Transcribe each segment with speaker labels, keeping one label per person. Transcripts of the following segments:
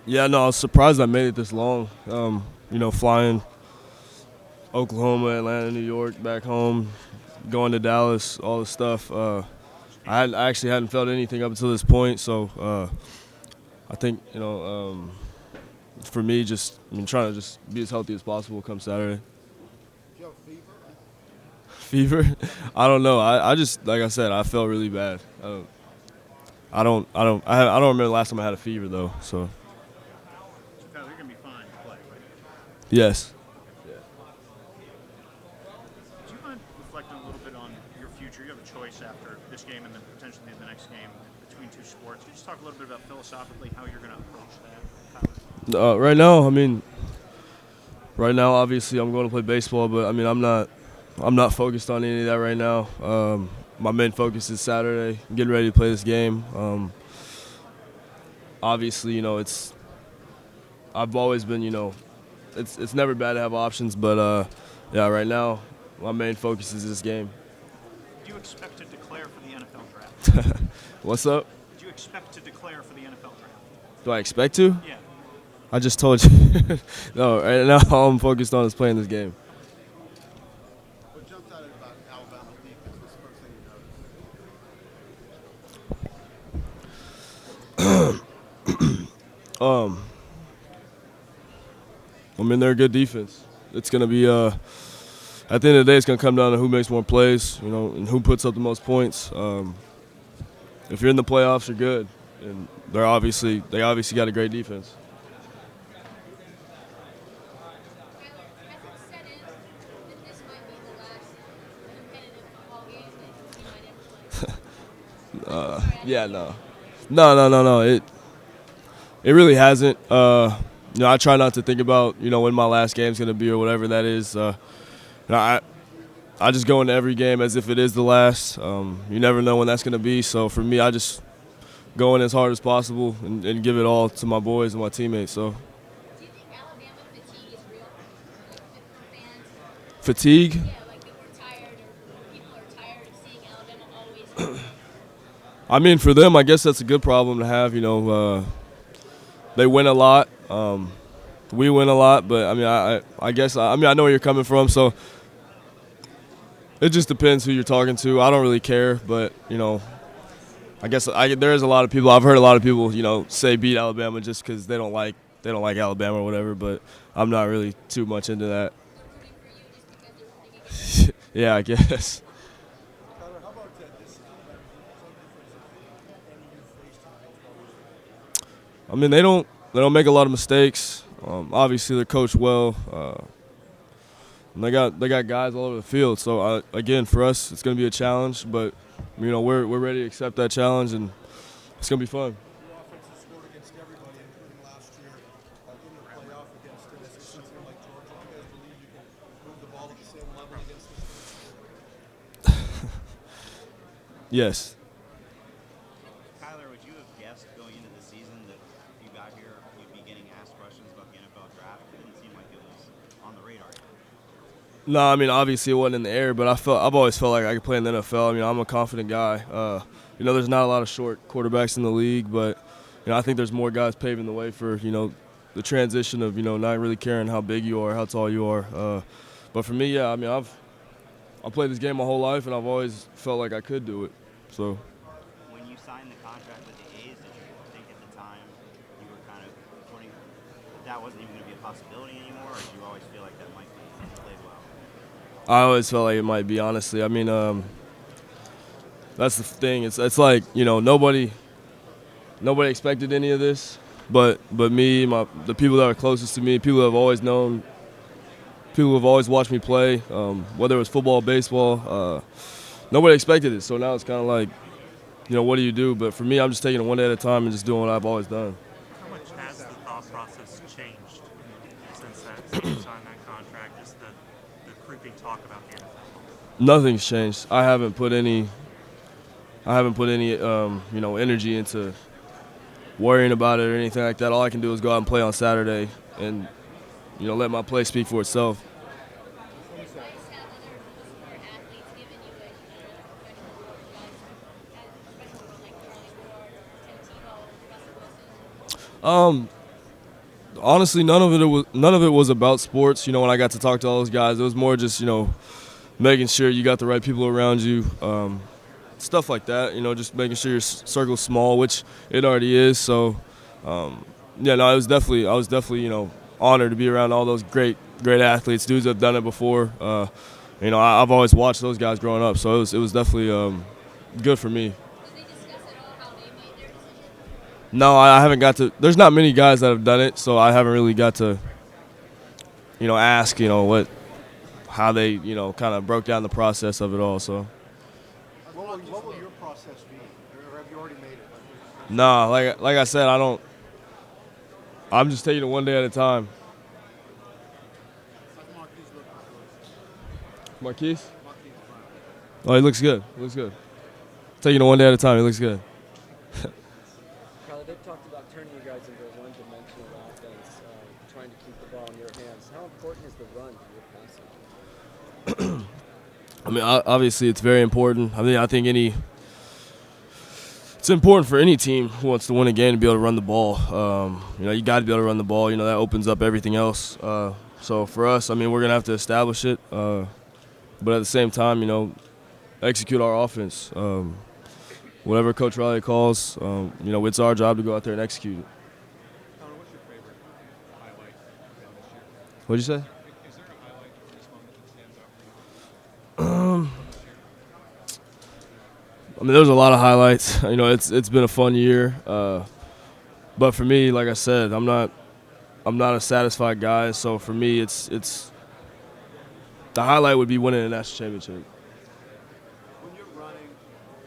Speaker 1: Yeah, no, I was surprised I made it this long. Flying Oklahoma, Atlanta, New York, back home, going to Dallas, all this stuff. I actually hadn't felt anything up until this point, so I think for me, trying to just be as healthy as possible come Saturday. Fever? I don't know. I just like I said, I felt really bad. I don't remember the last time I had a fever though. So
Speaker 2: So you're going to be fine to play, right?
Speaker 1: yes.
Speaker 2: Do you mind reflecting a little bit on your future? You have a choice after this game and then potentially the next game between two sports. Can you just talk a little bit about philosophically how you're going to approach that, Tyler?
Speaker 1: Right now, right now, obviously, I'm going to play baseball, but I'm not focused on any of that right now. My main focus is Saturday, getting ready to play this game. Obviously, I've always been, it's never bad to have options, but yeah, right now, my main focus is this game.
Speaker 2: Do you expect to declare for the NFL draft?
Speaker 1: What's up?
Speaker 2: Do you expect to declare for the NFL draft?
Speaker 1: Do I expect to?
Speaker 2: Yeah.
Speaker 1: I just told you. No, right now all I'm focused on is playing this game.
Speaker 3: What jumped out at you about Alabama's defense? What's the first thing you
Speaker 1: Um, they're a good defense. It's gonna be at the end of the day, it's gonna come down to who makes more plays, and who puts up the most points. If you're in the playoffs, you're good, and they obviously got a great defense. Yeah, no, no. It really hasn't. I try not to think about when my last game's gonna be or whatever that is. I just go into every game as if it is the last. You never know when that's gonna be. So for me, I just go in as hard as possible and give it all to my boys and my teammates. So
Speaker 4: Do you think Alabama fatigue is real? Like fans,
Speaker 1: fatigue.
Speaker 4: yeah, like that we're tired or people are tired of seeing Alabama always win.
Speaker 1: For them, I guess that's a good problem to have. They win a lot. We win a lot, but I guess I know where you're coming from. So it just depends who you're talking to. I don't really care, but I guess there is a lot of people. I've heard a lot of people say beat Alabama just because they don't like Alabama or whatever. But I'm not really too much into that.
Speaker 4: They're rooting for you just because they're rooting against you.
Speaker 1: Yeah, I guess.
Speaker 3: Tyler, how about this Alabama defense? Any new face to the
Speaker 1: They don't make a lot of mistakes. Obviously, they're coached well. And they got guys all over the field. So again, for us, it's going to be a challenge. But we're ready to accept that challenge, and it's going to be fun.
Speaker 3: Your offense has scored against everybody, including last year in the playoff against an SEC team like Georgia. Do you guys believe you can move the ball at the same level against this team?
Speaker 1: Yes.
Speaker 5: Tyler, would you have guessed going into the season that if you got here, you'd be getting asked questions about the NFL draft? It didn't seem like it was on the radar yet.
Speaker 1: No, obviously it wasn't in the air, but I've always felt like I could play in the NFL. I'm a confident guy. There's not a lot of short quarterbacks in the league, but I think there's more guys paving the way for the transition of not really caring how big you are, how tall you are. But for me, yeah, I've played this game my whole life, and I've always felt like I could do it. So
Speaker 5: When you signed the contract with the A's, did you think at the time you were kind of putting that wasn't even going to be a possibility anymore, or did you always feel like that might be played well?
Speaker 1: I always felt like it might be. Honestly, that's the thing. It's like nobody expected any of this, but me, the people that are closest to me, people who have always known, people who have always watched me play, whether it was football, baseball, nobody expected it. So now it's kind of like, what do you do? But for me, I'm just taking it one day at a time and just doing what I've always done.
Speaker 6: How much has the thought process changed since you signed that contract? Just the creeping talk about the NFL.
Speaker 1: Nothing's changed. I haven't put any energy into worrying about it or anything like that. All I can do is go out and play on Saturday and let my play speak for itself.
Speaker 4: Advice have other sport athletes given you as professional advice, especially like Charlie Ward or Tim Tebow or Russell Wilson?
Speaker 1: Honestly, none of it was about sports. When I got to talk to all those guys, it was more just making sure you got the right people around you, stuff like that. Just making sure your circle's small, which it already is. So, yeah, no, I was definitely honored to be around all those great athletes, dudes that have done it before. I've always watched those guys growing up, so it was definitely good for me.
Speaker 4: Did they discuss at all how they made their decision?
Speaker 1: No, I haven't got to. There's not many guys that have done it, so I haven't really got to, ask, how they, kind of broke down the process of it all. So,
Speaker 3: What will your process be? Or have you already made it?
Speaker 1: no, like I said, I don't. I'm just taking it one day at a time. Marquise? Oh, he looks good. Taking it one day at a time. He looks good.
Speaker 7: Kyler, they've talked about turning you guys into a one-dimensional offense, trying to keep the ball in your hands. How important is the run to your passing?
Speaker 1: I mean, obviously, it's very important. I think it's important for any team who wants to win a game to be able to run the ball. You got to be able to run the ball. That opens up everything else. So for us, we're going to have to establish it. But at the same time, execute our offense. Whatever Coach Riley calls, it's our job to go out there and execute it.
Speaker 3: Connor, what's your favorite highlight from this year?
Speaker 1: What'd you say?
Speaker 3: Is there a highlight from this moment that stands out for you?
Speaker 1: There's a lot of highlights. It's been a fun year. But for me, like I said, I'm not a satisfied guy. So for me, it's the highlight would be winning a national championship.
Speaker 8: When you're running,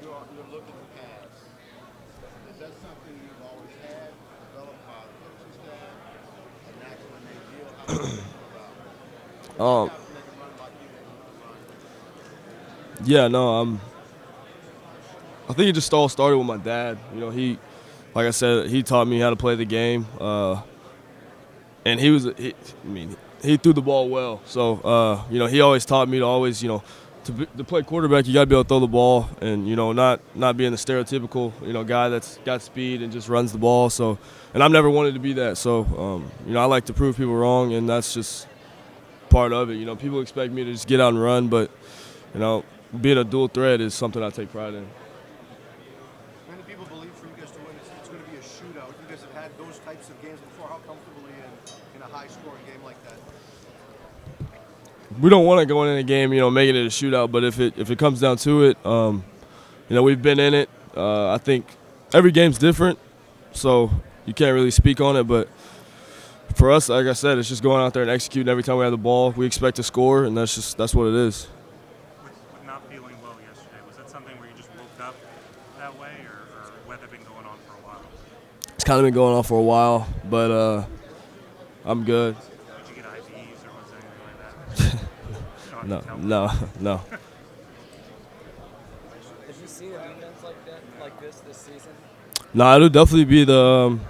Speaker 8: you're looking to pass. Is that something you've always had, developed by the coaching staff, a natural innate deal? How do you feel about
Speaker 1: Um,
Speaker 8: guys that can run like you can run?
Speaker 1: yeah, no, I think it just all started with my dad. Like I said, he taught me how to play the game, and he threw the ball well. So, he always taught me to always, to play quarterback, you got to be able to throw the ball and, not being the stereotypical, guy that's got speed and just runs the ball. So, and I've never wanted to be that. So, I like to prove people wrong, and that's just part of it. People expect me to just get out and run, but, being a dual threat is something I take pride in.
Speaker 3: Many people believe for you guys to win, it's going to be a shootout. You guys have had those types of games before. How comfortable are you in a high-scoring game like that?
Speaker 1: We don't want to go in a game, making it a shootout. But if it comes down to it, we've been in it. I think every game's different, so you can't really speak on it. But for us, like I said, it's just going out there and executing every time we have the ball. We expect to score, and that's what it is.
Speaker 6: With not feeling well yesterday, was that something where you just woke up that way, or had that been going on for a while?
Speaker 1: It's kind of been going on for a while, but I'm good.
Speaker 6: Did you get IVs or was there anything like that?
Speaker 1: No.
Speaker 7: Have you seen a defense like this season?
Speaker 1: No, it'll definitely be it'll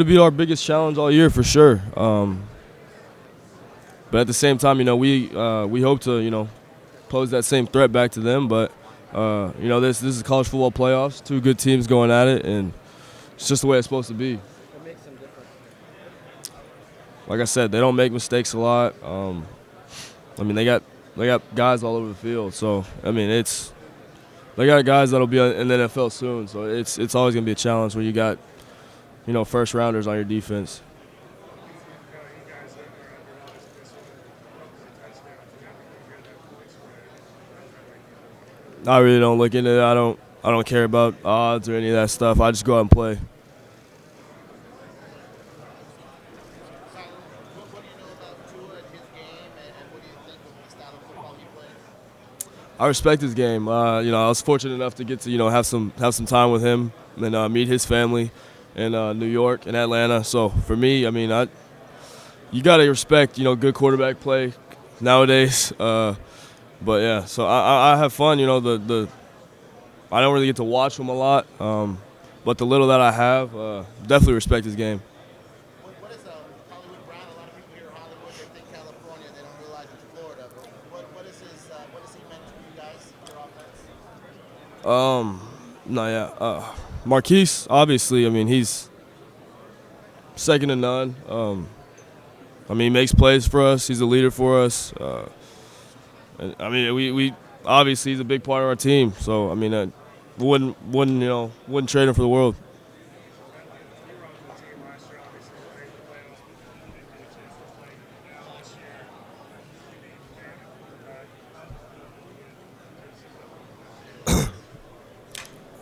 Speaker 1: be our biggest challenge all year for sure. But at the same time, we hope to, pose that same threat back to them. But this is college football playoffs, two good teams going at it, and it's just the way it's supposed to be.
Speaker 7: What makes them different?
Speaker 1: Like I said, they don't make mistakes a lot. They got guys all over the field. So they got guys that'll be in the NFL soon. So it's always gonna be a challenge when you got first rounders on your defense. I really don't look into it. I don't care about odds or any of that stuff. I just go out and play.
Speaker 8: What do you know about Tua and his game, and what do you think of the style of football he plays?
Speaker 1: I respect his game. I was fortunate enough to get to have some time with him and meet his family in New York and Atlanta. So for me, you got to respect good quarterback play nowadays. But yeah, so I have fun. I don't really get to watch him a lot, but the little that I have, definitely respect his game.
Speaker 8: What is Hollywood Brown? A lot of people hear Hollywood, they think California, they don't realize it's Florida. But what has he meant to you guys, your offense?
Speaker 1: No, yeah. Marquise, obviously, he's second to none. I mean, he makes plays for us. He's a leader for us. And, I mean, we obviously he's a big part of our team. So I mean, wouldn't trade him for the world.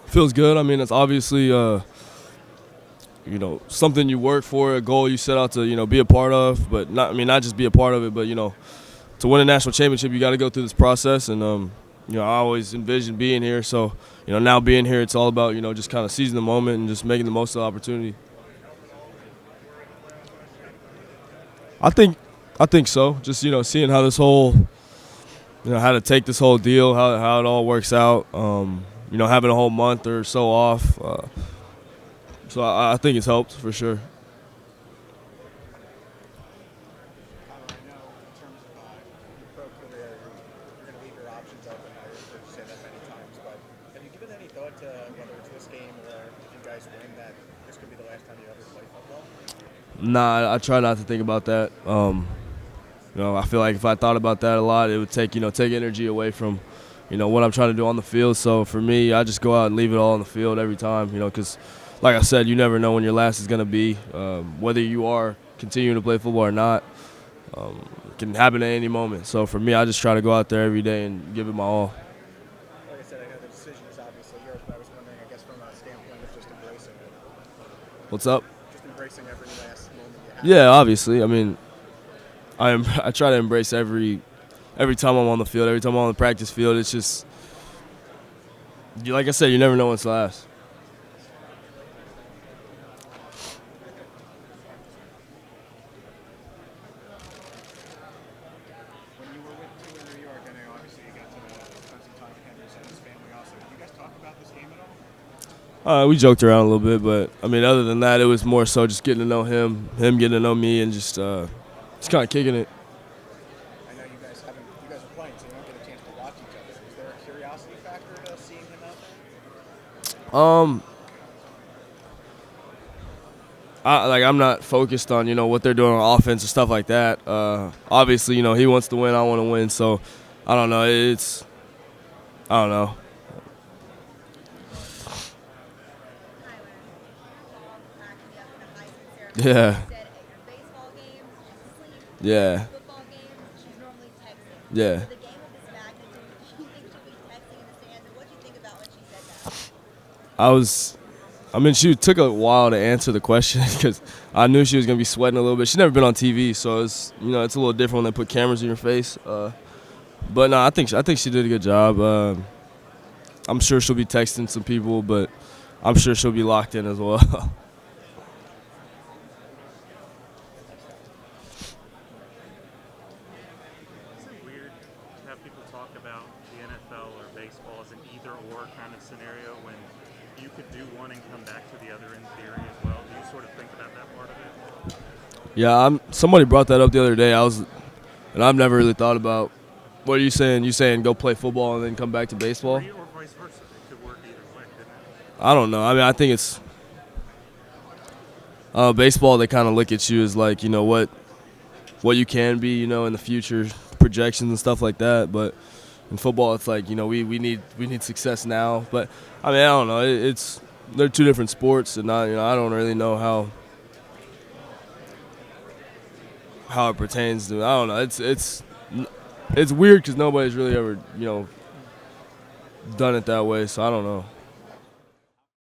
Speaker 1: Feels good. I mean, it's obviously something you work for, a goal you set out to be a part of, but not just be a part of it, but to win a national championship, you got to go through this process. And I always envisioned being here. So now being here, it's all about just kind of seizing the moment and just making the most of the opportunity. I think so. Just seeing how this whole how to take this whole deal, how it all works out. Having a whole month or so off. So I think it's helped for sure.
Speaker 3: I know in terms of your pro career, you're going to leave your options open. I heard you say that many times, but have you given any thought to whether it's this game or if you guys win that this could be the last time you ever play football?
Speaker 1: Nah, I try not to think about that. I feel like if I thought about that a lot, it would take energy away from what I'm trying to do on the field. So for me, I just go out and leave it all on the field every time, because like I said, you never know when your last is going to be, whether you are continuing to play football or not. It can happen at any moment. So for me, I just try to go out there every day and give it my all.
Speaker 3: Like I said, I know the decision is obviously yours, but I was wondering, I guess, from a standpoint of just embracing it.
Speaker 1: What's up?
Speaker 3: Just embracing every last moment you have.
Speaker 1: Yeah, obviously. I mean, I try to embrace every time I'm on the field, every time I'm on the practice field. It's just, like I said, you never know when it's last.
Speaker 3: When you were with you in New York, I know obviously you got to spend some time with Henry and his family also. Did you guys talk about this game at all?
Speaker 1: We joked around a little bit, but I mean, other than that, it was more so just getting to know him getting to know me, and just kind of kicking it.
Speaker 3: I know you guys are playing, so you don't get a chance to watch each other. Is there a curiosity factor to seeing him out there?
Speaker 1: I'm not focused on what they're doing on offense and stuff like that. Obviously, he wants to win, I want to win, so I don't know. I don't know. Yeah. Yeah. Yeah. She took a while to answer the question because I knew she was gonna be sweating a little bit. She's never been on TV, so it's it's a little different when they put cameras in your face. But no, I think she did a good job. I'm sure she'll be texting some people, but I'm sure she'll be locked in as well.
Speaker 6: Is it weird to have people talk about the NFL or baseball as an either-or kind of scenario when you could do one and come back to the other in theory as well? Do you sort of think about that part of it?
Speaker 1: Yeah, somebody brought that up the other day. And I've never really thought about. What are you saying? You saying go play football and then come back to baseball?
Speaker 6: Or vice versa. It could work either way, couldn't it?
Speaker 1: I don't know. I mean, I think it's baseball. They kind of look at you as like what you can be, in the future, projections and stuff like that. But in football, it's like we need success now. But I mean, I don't know. They're two different sports, and I don't really know how it pertains to. I don't know. It's weird because nobody's really ever done it that way. So I don't know.